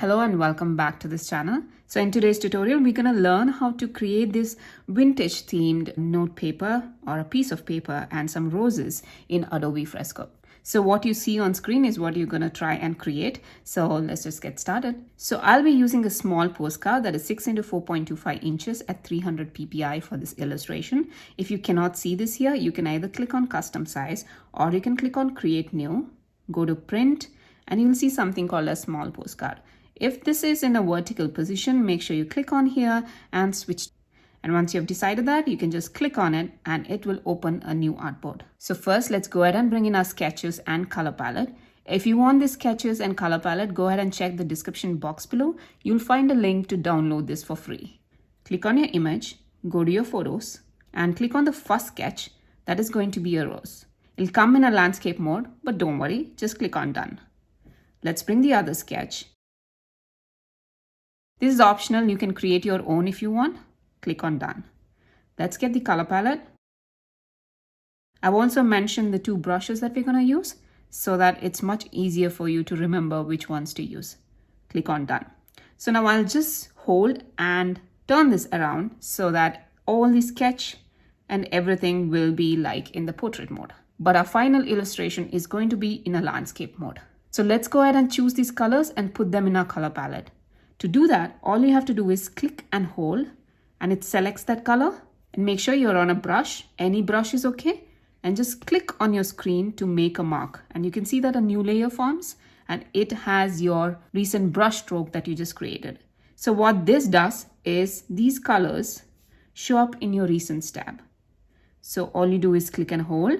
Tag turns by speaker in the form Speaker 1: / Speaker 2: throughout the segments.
Speaker 1: Hello and welcome back to this channel. So in today's tutorial, we're going to learn how to create this vintage themed note paper or a piece of paper and some roses in Adobe Fresco. So what you see on screen is what you're going to try and create. So let's just get started. So I'll be using a small postcard that is 6 into 4.25 inches at 300 ppi for this illustration. If you cannot see this here, you can either click on custom size or you can click on create new, go to print, and you'll see something called a small postcard. If this is in a vertical position, make sure you click on here and switch. And once you have decided that, you can just click on it and it will open a new artboard. So first, let's go ahead and bring in our sketches and color palette. If you want this sketches and color palette, go ahead and check the description box below. You'll find a link to download this for free. Click on your image, go to your photos, and click on the first sketch. That is going to be a rose. It'll come in a landscape mode, but don't worry, just click on done. Let's bring the other sketch. This is optional. You can create your own if you want. Click on done. Let's get the color palette. I've also mentioned the two brushes that we're going to use so that it's much easier for you to remember which ones to use. Click on done. So now I'll just hold and turn this around so that all the sketch and everything will be like in the portrait mode. But our final illustration is going to be in a landscape mode. So let's go ahead and choose these colors and put them in our color palette. To do that, all you have to do is click and hold and it selects that color, and make sure you're on a brush. Any brush is okay, and just click on your screen to make a mark. And you can see that a new layer forms and it has your recent brush stroke that you just created. So what this does is these colors show up in your recent tab. So all you do is click and hold,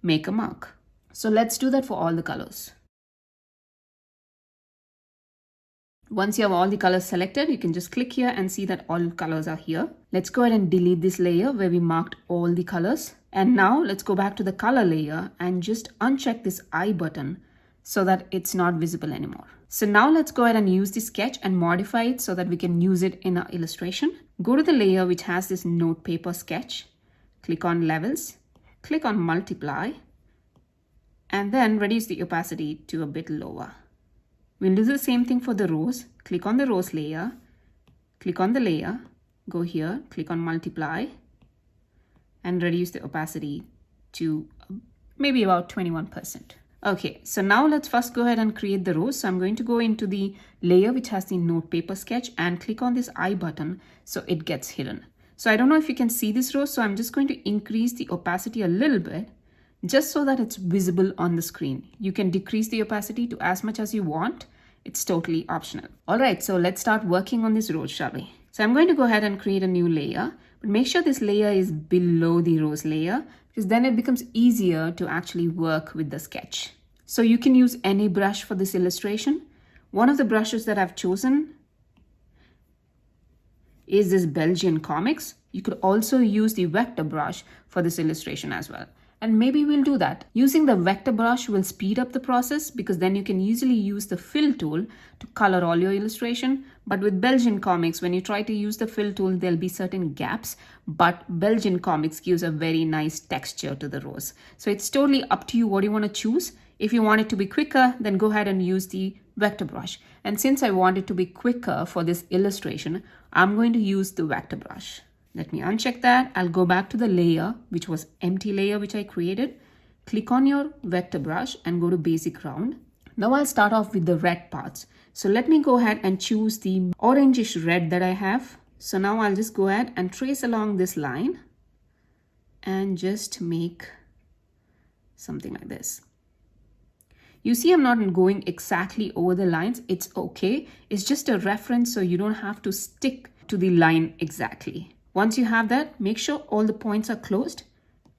Speaker 1: make a mark. So let's do that for all the colors. Once you have all the colors selected, you can just click here and see that all colors are here. Let's go ahead and delete this layer where we marked all the colors. And now let's go back to the color layer and just uncheck this I button so that it's not visible anymore. So now let's go ahead and use the sketch and modify it so that we can use it in our illustration. Go to the layer which has this note paper sketch. Click on levels, click on multiply, and then reduce the opacity to a bit lower. We'll do the same thing for the rose. Click on the rose layer, click on the layer, go here, click on multiply, and reduce the opacity to maybe about 21%. Okay, so now let's first go ahead and create the rose. So I'm going to go into the layer which has the note paper sketch and click on this I button so it gets hidden. So I don't know if you can see this rose, so I'm just going to increase the opacity a little bit, just so that it's visible on the screen. You can decrease the opacity to as much as you want. It's totally optional. All right, so let's start working on this rose, shall we? So I'm going to go ahead and create a new layer, but make sure this layer is below the rose layer because then it becomes easier to actually work with the sketch. So you can use any brush for this illustration. One of the brushes that I've chosen is this Belgian Comics. You could also use the vector brush for this illustration as well. And maybe we'll do that. Using the vector brush will speed up the process because then you can easily use the fill tool to color all your illustration. But with Belgian Comics, when you try to use the fill tool, there'll be certain gaps, but Belgian Comics gives a very nice texture to the rose. So it's totally up to you what you want to choose. If you want it to be quicker, then go ahead and use the vector brush. And since I want it to be quicker for this illustration, I'm going to use the vector brush. Let me uncheck that. I'll go back to the layer, which was empty layer, which I created. Click on your vector brush and go to basic round. Now I'll start off with the red parts. So let me go ahead and choose the orangish red that I have. So now I'll just go ahead and trace along this line and just make something like this. You see, I'm not going exactly over the lines. It's okay. It's just a reference, so you don't have to stick to the line exactly. Once you have that, make sure all the points are closed.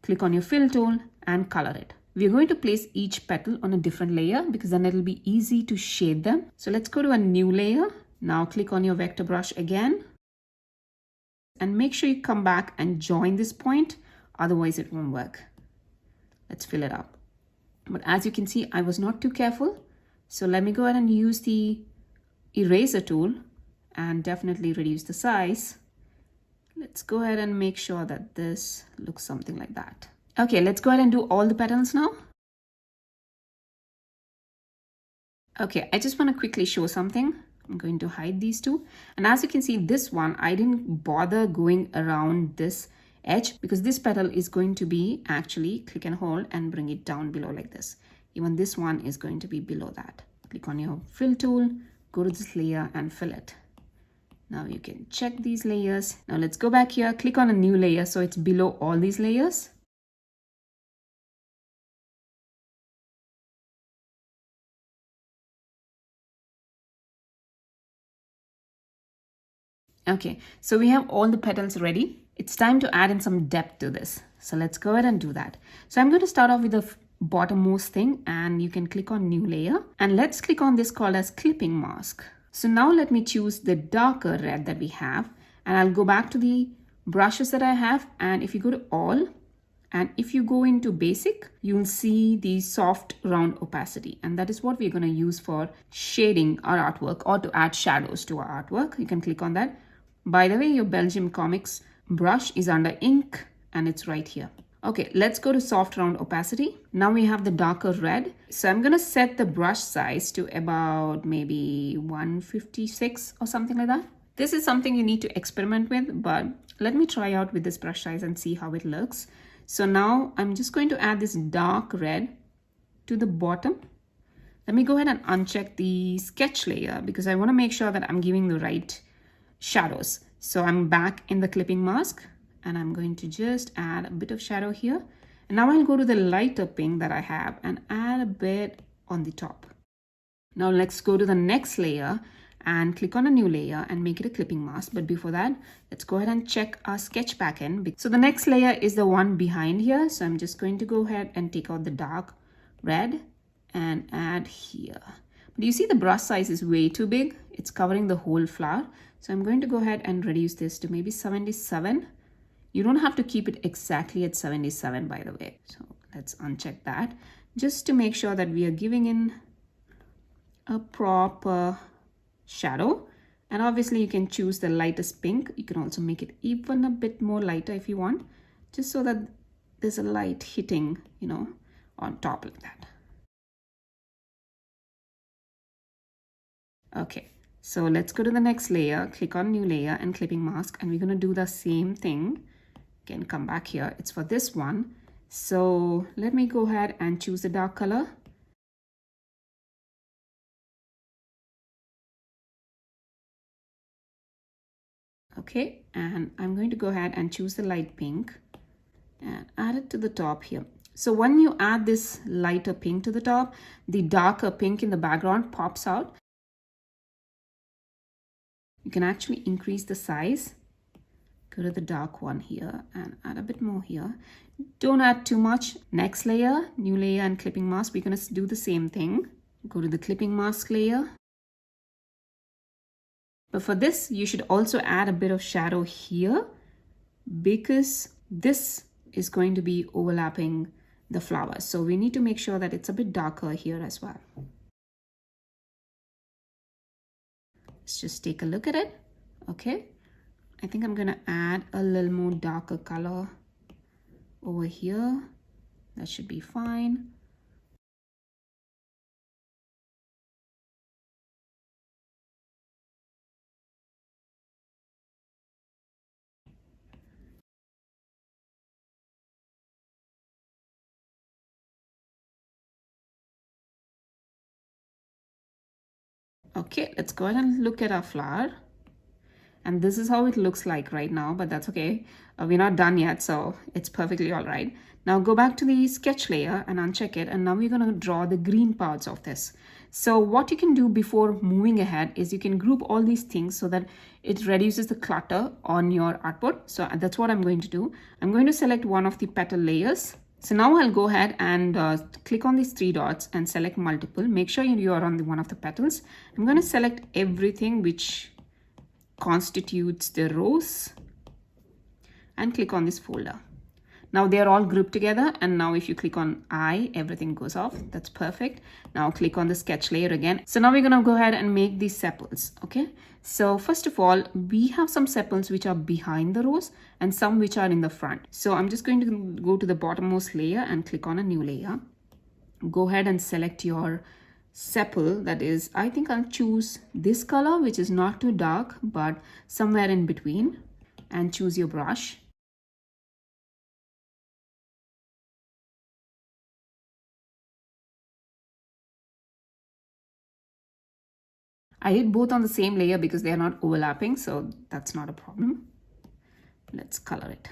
Speaker 1: Click on your fill tool and color it. We're going to place each petal on a different layer because then it'll be easy to shade them. So let's go to a new layer. Now click on your vector brush again. And make sure you come back and join this point. Otherwise it won't work. Let's fill it up. But as you can see, I was not too careful. So let me go ahead and use the eraser tool and definitely reduce the size. Let's go ahead and make sure that this looks something like that. Okay, let's go ahead and do all the petals now. Okay, I just want to quickly show something. I'm going to hide these two. And as you can see, this one, I didn't bother going around this edge because this petal is going to be actually click and hold and bring it down below like this. Even this one is going to be below that. Click on your fill tool, go to this layer and fill it. Now you can check these layers. Now let's go back here, click on a new layer so it's below all these layers. Okay, so we have all the petals ready. It's time to add in some depth to this. So let's go ahead and do that. So I'm going to start off with the bottommost thing, and you can click on new layer, and let's click on this called as clipping mask. So now let me choose the darker red that we have, and I'll go back to the brushes that I have, and if you go to all, and if you go into basic, you'll see the soft round opacity, and that is what we're going to use for shading our artwork or to add shadows to our artwork. You can click on that. By the way, your Belgium Comics brush is under ink and it's right here. Okay, let's go to soft round opacity. Now we have the darker red. So I'm going to set the brush size to about maybe 156 or something like that. This is something you need to experiment with, but let me try out with this brush size and see how it looks. So now I'm just going to add this dark red to the bottom. Let me go ahead and uncheck the sketch layer because I want to make sure that I'm giving the right shadows. So I'm back in the clipping mask and I'm going to just add a bit of shadow here. And now I'll go to the lighter pink that I have and add a bit on the top. Now let's go to the next layer and click on a new layer and make it a clipping mask. But before that, let's go ahead and check our sketch backend. So the next layer is the one behind here. So I'm just going to go ahead and take out the dark red and add here. But you see the brush size is way too big. It's covering the whole flower. So I'm going to go ahead and reduce this to maybe 77. You don't have to keep it exactly at 77, by the way. So let's uncheck that just to make sure that we are giving in a proper shadow. And obviously you can choose the lightest pink. You can also make it even a bit more lighter if you want, just so that there's a light hitting, on top like that. Okay, so let's go to the next layer, click on new layer and clipping mask, and we're going to do the same thing. Again, come back here. It's for this one. So let me go ahead and choose the dark color. Okay, and I'm going to go ahead and choose the light pink and add it to the top here. So when you add this lighter pink to the top, the darker pink in the background pops out. You can actually increase the size. Go to the dark one here and add a bit more here. Don't add too much. Next layer, new layer and clipping mask. We're going to do the same thing. Go to the clipping mask layer. But for this, you should also add a bit of shadow here because this is going to be overlapping the flowers. So we need to make sure that it's a bit darker here as well. Let's just take a look at it. Okay. I think I'm going to add a little more darker color over here. That should be fine. Okay, let's go ahead and look at our flower. And this is how it looks like right now, but that's okay. We're not done yet, so it's perfectly all right. Now go back to the sketch layer and uncheck it. And now we're going to draw the green parts of this. So what you can do before moving ahead is you can group all these things so that it reduces the clutter on your artboard. So that's what I'm going to do. I'm going to select one of the petal layers. So now I'll go ahead and click on these three dots and select multiple. Make sure you are on one of the petals. I'm going to select everything which constitutes the rose and click on this folder. Now they are all grouped together, and now if you click on I, everything goes off. That's perfect. Now click on the sketch layer again. So now we're going to go ahead and make these sepals. Okay, so first of all, we have some sepals which are behind the rose and some which are in the front. So I'm just going to go to the bottommost layer and click on a new layer. Go ahead and select your sepal, that is, I think I'll choose this color, which is not too dark, but somewhere in between, and choose your brush. I did both on the same layer because they are not overlapping, so that's not a problem. Let's color it.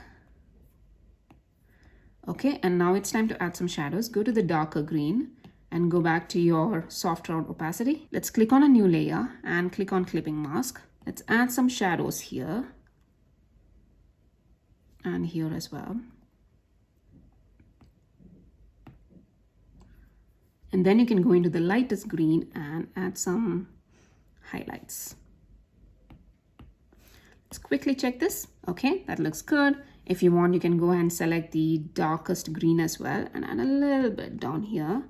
Speaker 1: Okay, and now it's time to add some shadows. Go to the darker green and go back to your soft round opacity. Let's click on a new layer and click on clipping mask. Let's add some shadows here and here as well. And then you can go into the lightest green and add some highlights. Let's quickly check this. Okay, that looks good. If you want, you can go ahead and select the darkest green as well and add a little bit down here.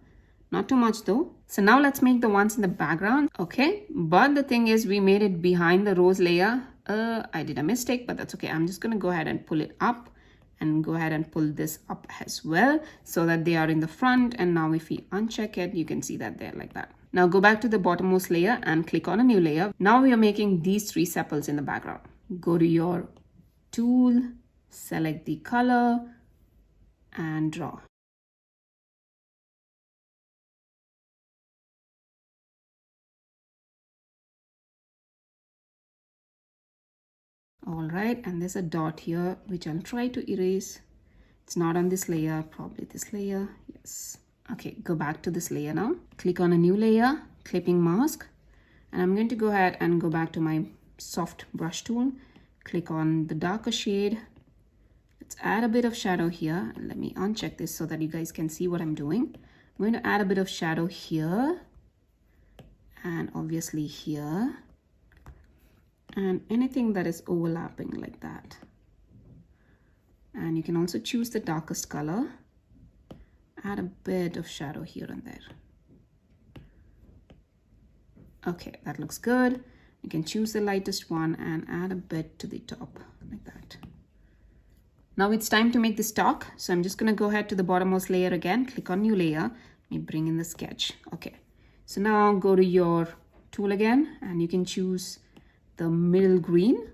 Speaker 1: Not too much though. So now let's make the ones in the background. Okay, but the thing is we made it behind the rose layer. I did a mistake, but that's okay. I'm just gonna go ahead and pull it up and go ahead and pull this up as well so that they are in the front. And now if we uncheck it, you can see that they're like that. Now go back to the bottommost layer and click on a new layer. Now we are making these 3 sepals in the background. Go to your tool, select the color and draw. All right, and there's a dot here which I'll try to erase. It's not on this layer, probably this layer. Yes. Okay, go back to this layer now. Click on a new layer, clipping mask, and I'm going to go ahead and go back to my soft brush tool. Click on the darker shade. Let's add a bit of shadow here. Let me uncheck this so that you guys can see what I'm doing. I'm going to add a bit of shadow here and obviously here and anything that is overlapping like that. And you can also choose the darkest color. Add a bit of shadow here and there. Okay, that looks good. You can choose the lightest one and add a bit to the top like that. Now it's time to make this talk. So I'm just going to go ahead to the bottommost layer again, click on new layer. Let me bring in the sketch. Okay, so now go to your tool again and you can choose the middle green.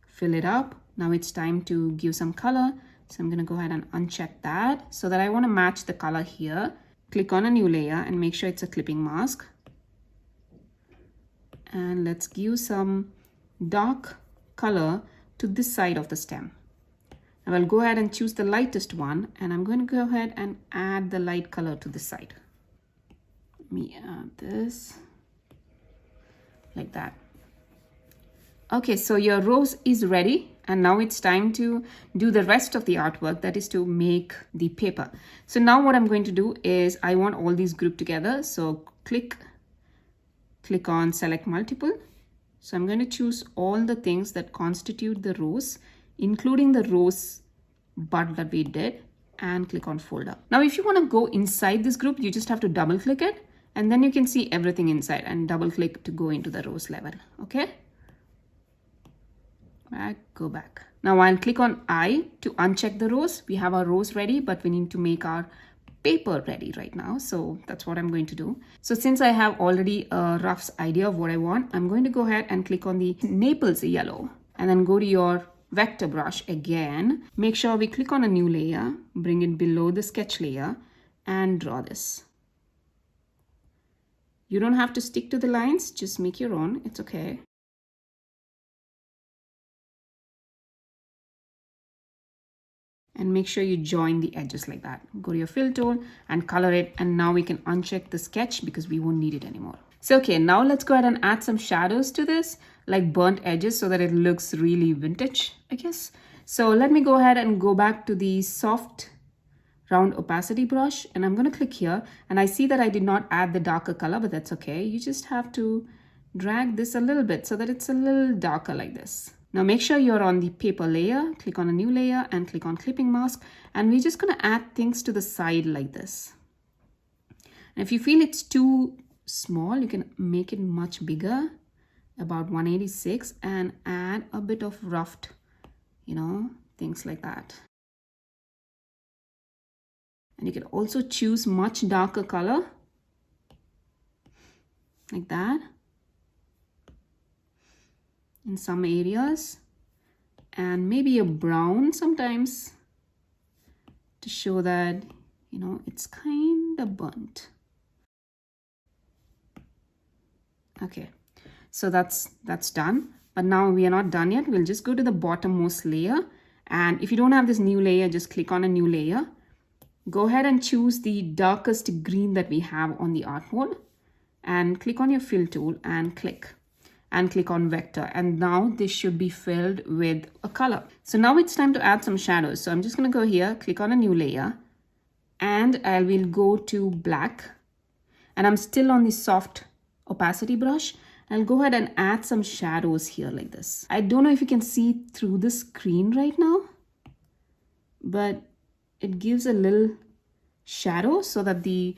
Speaker 1: Fill it up. Now it's time to give some color. So I'm going to go ahead and uncheck that so that I want to match the color here. Click on a new layer and make sure it's a clipping mask. And let's give some dark color to this side of the stem. Now I'll go ahead and choose the lightest one and I'm going to go ahead and add the light color to this side. Let me add this like that. Okay, so your rose is ready and now it's time to do the rest of the artwork, that is to make the paper. So now what I'm going to do is I want all these grouped together. So click on select multiple. So I'm going to choose all the things that constitute the rose, including the rose bud that we did, and click on folder. Now if you want to go inside this group, you just have to double click it and then you can see everything inside and double click to go into the rose level. Okay. Go back. Now I'll click on I to uncheck the rows. We have our rows ready, but we need to make our paper ready right now. So that's what I'm going to do. So since I have already a rough idea of what I want, I'm going to go ahead and click on the Naples yellow and then go to your vector brush again. Make sure we click on a new layer, bring it below the sketch layer and draw this. You don't have to stick to the lines, just make your own. It's okay. And make sure you join the edges like that. Go to your fill tool and color it. And now we can uncheck the sketch because we won't need it anymore. So, okay, now let's go ahead and add some shadows to this, like burnt edges so that it looks really vintage, I guess. So let me go ahead and go back to the soft round opacity brush. And I'm going to click here. And I see that I did not add the darker color, but that's okay. You just have to drag this a little bit so that it's a little darker like this. Now make sure you're on the paper layer, click on a new layer and click on clipping mask. And we're just going to add things to the side like this. And if you feel it's too small, you can make it much bigger, about 186, and add a bit of ruffed, things like that. And you can also choose much darker color, like that, in some areas, and maybe a brown sometimes to show that, you know, it's kind of burnt. Okay, so that's done. But now we are not done yet. We'll just go to the bottommost layer. And if you don't have this new layer, just click on a new layer. Go ahead and choose the darkest green that we have on the artboard. And click on your fill tool and click on vector. And now this should be filled with a color. So now it's time to add some shadows. So I'm just going to go here, click on a new layer, and I will go to black. And I'm still on the soft opacity brush. I'll go ahead and add some shadows here like this. I don't know if you can see through the screen right now, but it gives a little shadow so that the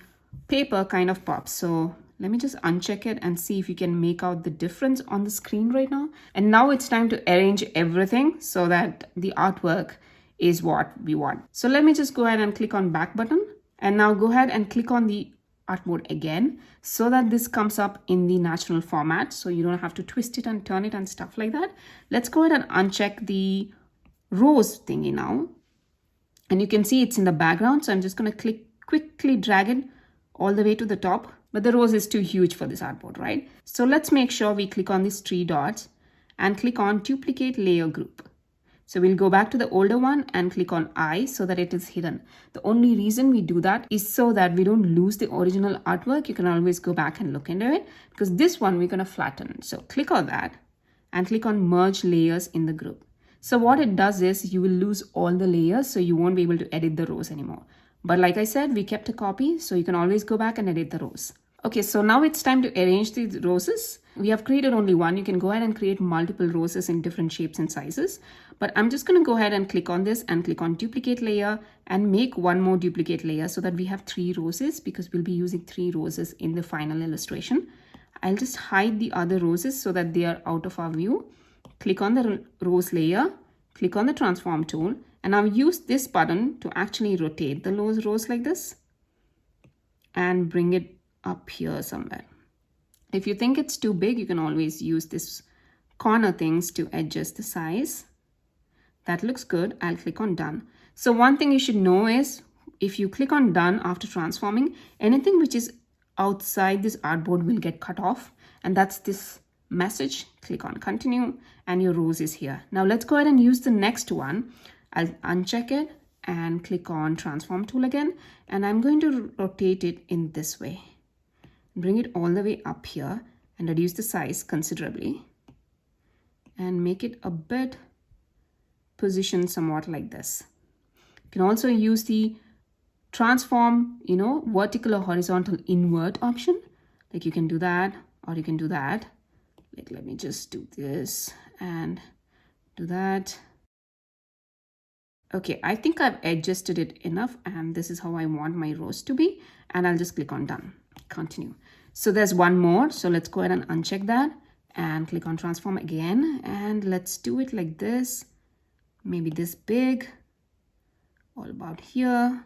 Speaker 1: paper kind of pops. So let me just uncheck it and see if you can make out the difference on the screen right now. And now it's time to arrange everything so that the artwork is what we want. So let me just go ahead and click on back button, and now go ahead and click on the artboard again so that this comes up in the natural format, so you don't have to twist it and turn it and stuff like that. Let's go ahead and uncheck the rose thingy now, and you can see it's in the background. So I'm just going to quickly drag it all the way to the top, but the rose is too huge for this artboard, right? So let's make sure we click on these 3 dots and click on duplicate layer group. So we'll go back to the older one and click on I so that it is hidden. The only reason we do that is so that we don't lose the original artwork. You can always go back and look into it, because this one we're going to flatten. So click on that and click on merge layers in the group. So what it does is you will lose all the layers, so you won't be able to edit the rows anymore. But like I said, we kept a copy, so you can always go back and edit the rows. Okay, so now it's time to arrange the roses. We have created only one. You can go ahead and create multiple roses in different shapes and sizes. But I'm just going to go ahead and click on this and click on duplicate layer and make one more duplicate layer so that we have 3 roses, because we'll be using 3 roses in the final illustration. I'll just hide the other roses so that they are out of our view. Click on the rose layer, click on the transform tool, and I'll use this button to actually rotate the rose like this and bring it up here somewhere. If you think it's too big, you can always use this corner things to adjust the size. That looks good. I'll click on done. So one thing you should know is if you click on done after transforming, anything which is outside this artboard will get cut off, and that's this message. Click on continue and your rose is here. Now let's go ahead and use the next one. I'll uncheck it and click on transform tool again, and I'm going to rotate it in this way. Bring it all the way up here and reduce the size considerably and make it a bit positioned somewhat like this. You can also use the transform, vertical or horizontal invert option. Like you can do that, or you can do that. Like, let me just do this and do that. Okay, I think I've adjusted it enough, and this is how I want my rose to be. And I'll just click on done, continue. So there's one more. So let's go ahead and uncheck that and click on transform again. And let's do it like this. Maybe this big, all about here.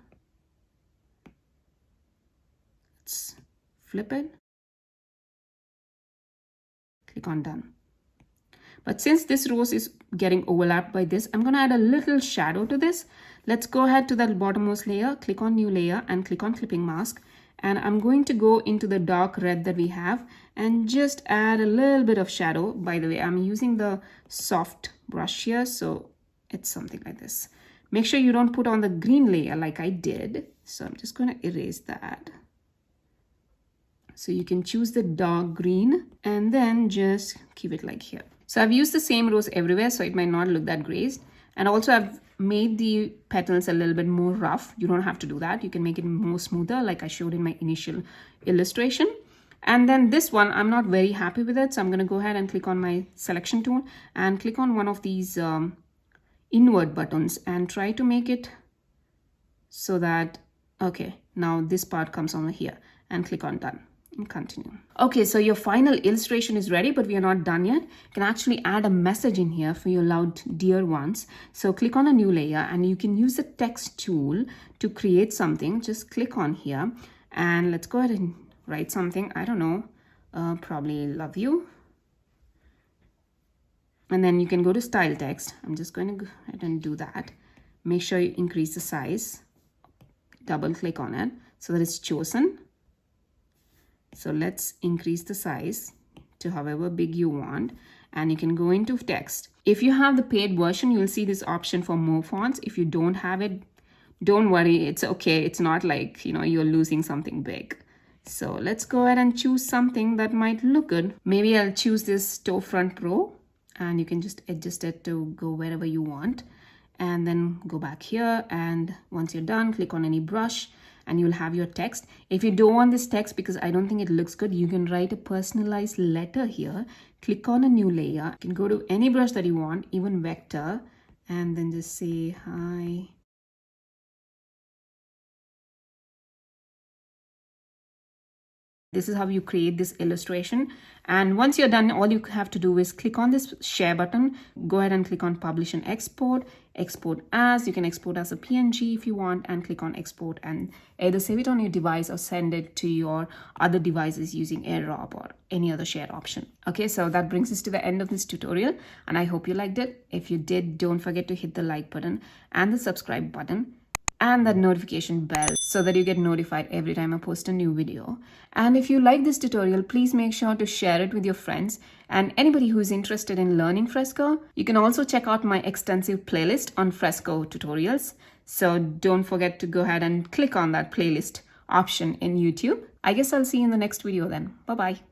Speaker 1: Let's flip it. Click on done. But since this rose is getting overlapped by this, I'm going to add a little shadow to this. Let's go ahead to that bottommost layer, click on new layer and click on clipping mask. And I'm going to go into the dark red that we have and just add a little bit of shadow. By the way, I'm using the soft brush here, so it's something like this. Make sure you don't put on the green layer like I did. So I'm just going to erase that. So you can choose the dark green and then just keep it like here. So I've used the same rose everywhere, so it might not look that grazed. And also I've made the petals a little bit more rough. You don't have to do that. You can make it more smoother like I showed in my initial illustration. And then this one, I'm not very happy with it. So I'm going to go ahead and click on my selection tool and click on one of these invert buttons and try to make it so that, okay, now this part comes over here and click on done. and continue. Okay, so your final illustration is ready, but we are not done yet. You can actually add a message in here for your loved dear ones. So click on a new layer and you can use the text tool to create something. Just click on here and let's go ahead and write something. I don't know, probably love you. And then you can go to style text. I'm just going to go ahead and do that. Make sure you increase the size. Double click on it so that it's chosen. So let's increase the size to however big you want, and you can go into text. If you have the paid version, you'll see this option for more fonts. If you don't have it, don't worry, it's okay. It's not like, you're losing something big. So let's go ahead and choose something that might look good. Maybe I'll choose this Storefront Pro, and you can just adjust it to go wherever you want. And then go back here, and once you're done, click on any brush and you'll have your text. If you don't want this text because I don't think it looks good, you can write a personalized letter here. Click on a new layer. You can go to any brush that you want, even vector, and then just say hi. This is how you create this illustration. And once you're done, all you have to do is click on this share button, go ahead and click on publish and export as. You can export as a PNG if you want, and click on export and either save it on your device or send it to your other devices using AirDrop or any other share option. Okay, so that brings us to the end of this tutorial, and I hope you liked it. If you did, don't forget to hit the like button and the subscribe button and that notification bell so that you get notified every time I post a new video. And if you like this tutorial, please make sure to share it with your friends and anybody who's interested in learning Fresco. You can also check out my extensive playlist on Fresco tutorials. So don't forget to go ahead and click on that playlist option in YouTube. I guess I'll see you in the next video then. Bye-bye.